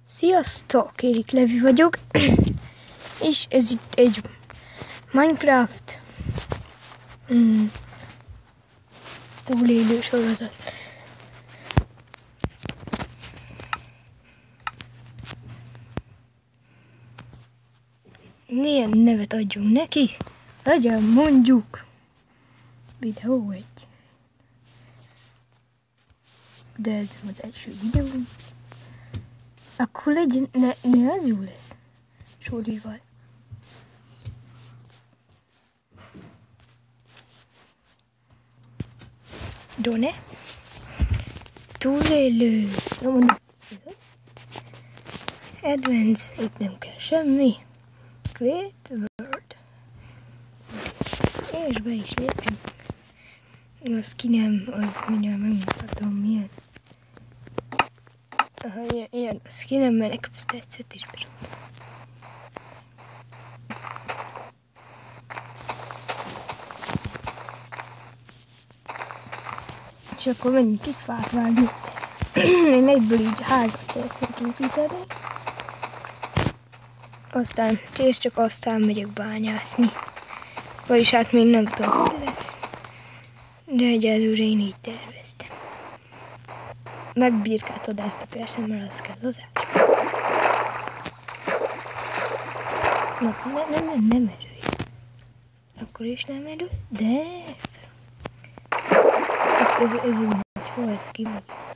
Sziasztok, én itt Levi vagyok, és ez itt egy Minecraft túlélő sorozat. Milyen nevet adjunk neki? Legyen mondjuk videó 1. De ez az első videó. Akkor legyen, ne az jó lesz. Sórival. Done. Túlélő. Advance, itt nem kell semmi. Create world. És be is lépünk. A skinem, az mindjárt megmutatom milyen. Aha, ilyen a skinem, mert nekem azt tetszett is bírom. És akkor menjünk egy fát vágni. Én egyből így házat szeretnék építeni. Aztán, és csak aztán megyek bányászni. Vagyis hát még nem tudom, hogy lesz. De egyelőre én így terveztem. Meg birkát vadászni persze, mert az kell az ács. Na, nem erőj. Akkor is nem erőj, de... Hát ez így nagy, hol ez ki meg ez?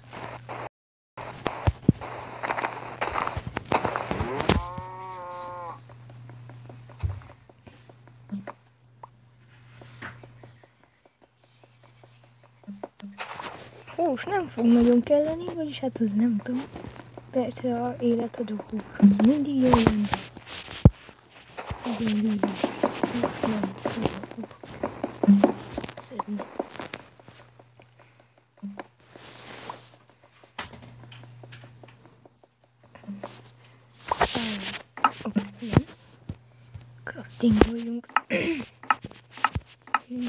Hús nem fog nagyon kelleni, vagyis hát az nem tudom. Persze a életadó hús az mindig jön. Szedni. Craftingoljunk.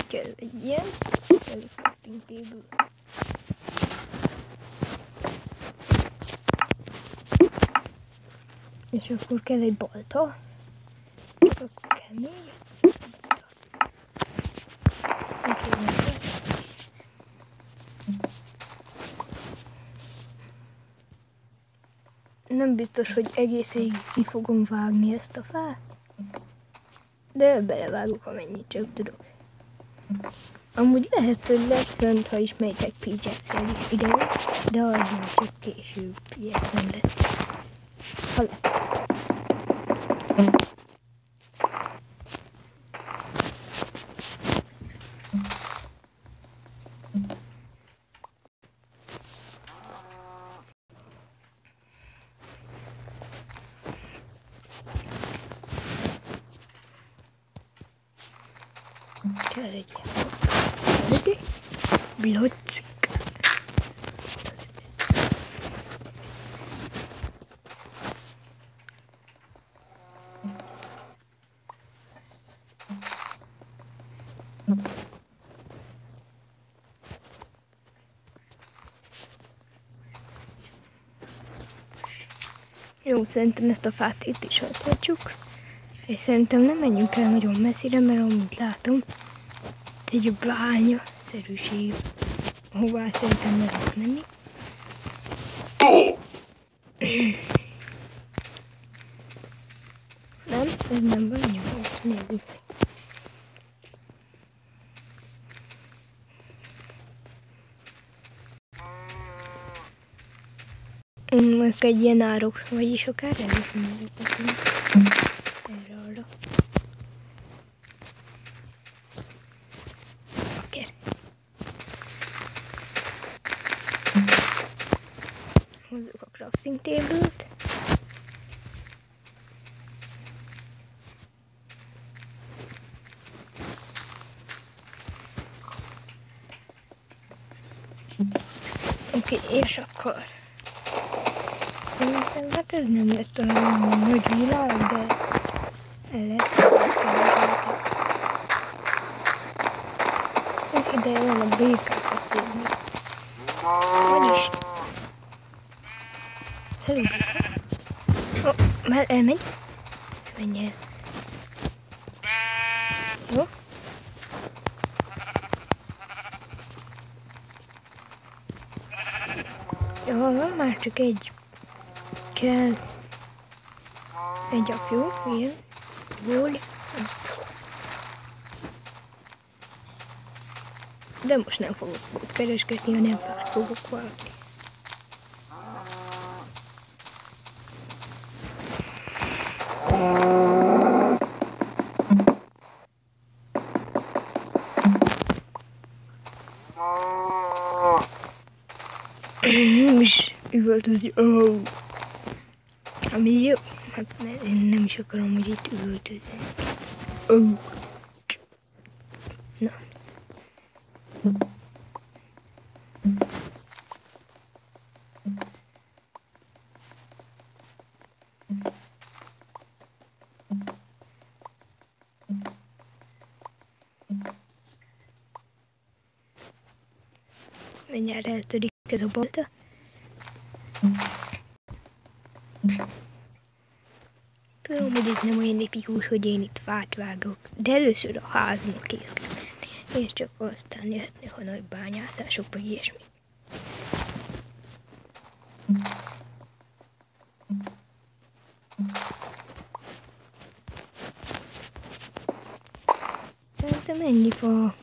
Kell egy ilyen. Kell egy crafting table. És akkor kell egy balta. Akkor kell még egy balta. Nem biztos, hogy egész végig ki fogom vágni ezt a fát. De belevágok, amennyit csak tudok. Amúgy lehet, hogy lesz fönt, ha is megyek pickaxe-el is ide, de az már csak később ilyet nem lesz. Ha lesz. Kell egy ilyen block. Jó, szerintem ezt a fát itt is hagyhatjuk. És szerintem nem menjünk el nagyon messzire, mert amúgy látom, egy bánya-szerűség, hová szerintem nem lehet menni. Nem, ez nem bánya, nézzük. Ez egy ilyen árok, vagyis akár el is mondjuk. Erre arra. Oké. Hozzuk a crafting table-t. Oké, és akkor szerintem hát ez nem lett olyan nagy világ, de el lehet. És ideje van a békákat szívni. Vagyis. Hello. Oh, már elmegy. Menj el. Jó? Jó, már csak egy kell. Egy apjú, igen. Jól. De most nem fogok ott keresgetni, hanem át fogok vágni. Nem is üvöltözni. Oh. Ami jó. Hát én nem is akarom, hogy itt üvöltözni. Oh. Na. Mindjárt eltörik ez a balta. Tudom, hogy ez nem olyan epikus, hogy én itt fát vágok, de először a háznak kész kell lenni, és csak aztán jöhetnek a nagy bányászások, vagy ilyesmi. Szerintem ennyi fa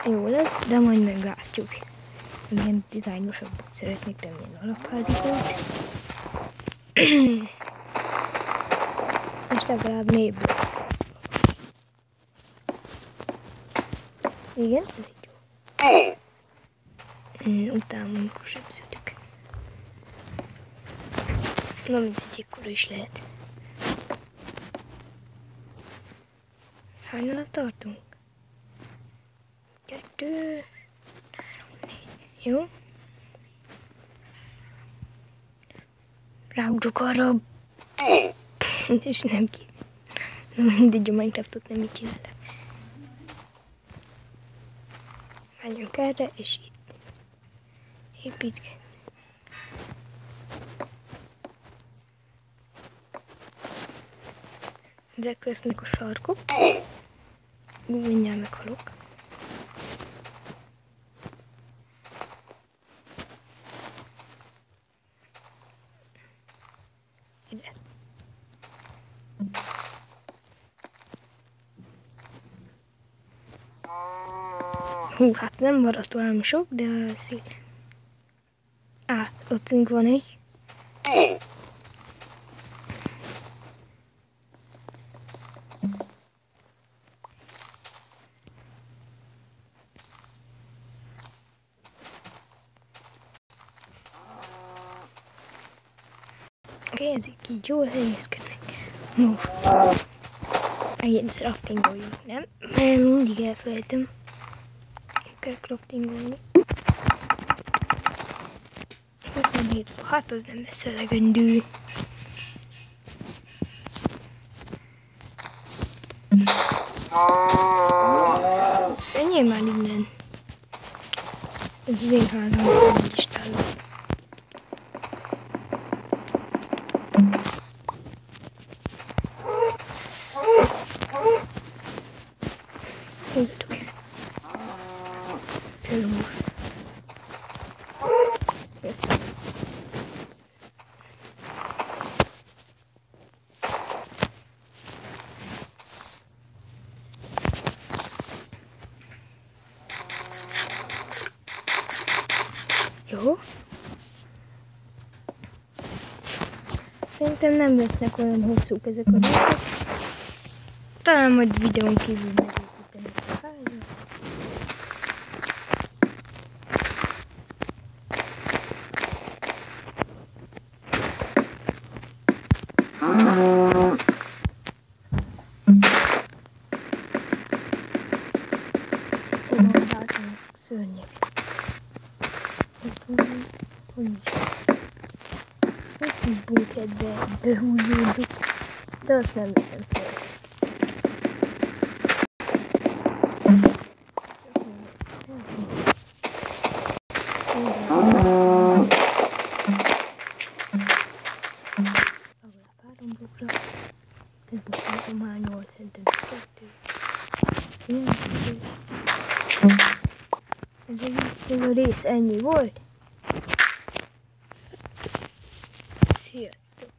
jó lesz, de majd meglátjuk. Milyen dizájnosabbat szeretnék tenni, ilyen alapházikót. És legalább mélyebb. Igen, ez így jó. Utána amikor sebződik. Na mindegy, ekkora is lehet. Hányan tartunk? 2, 3, 4. Jó? Ráugrok arra. És nem ki. Na mindegy, a Minecraftot nem így csináltak. Menjünk erre, és itt. Építkezni. Ezek lesznek a sarkok. Mindjárt meghalok. Ide. Hú, hát nem maradt valami sok, de szép. Ott még van egy. Oké, ezek így jól helyezkednek. Most egyen craftingoljunk, nem? Mert mindig elfelejtem. Kell craftingolni. 27, hát az nem lesz elegendő. Menjél már innen. Ez az én házam, hogy is tálok. Húzzatok el. Például. Köszönöm. Jó. Szerintem nem lesznek olyan hosszúk ezek a részek. Talán majd videón kívül megépítem ezt a házat. Szörnyek. Hogy is. Egy kis bunkerbe behúzódok, de azt nem veszem fel. 3 blokkra. Ez most nem tudom, már 8, szerintem 2. Ez a rész ennyi volt. Sziasztok!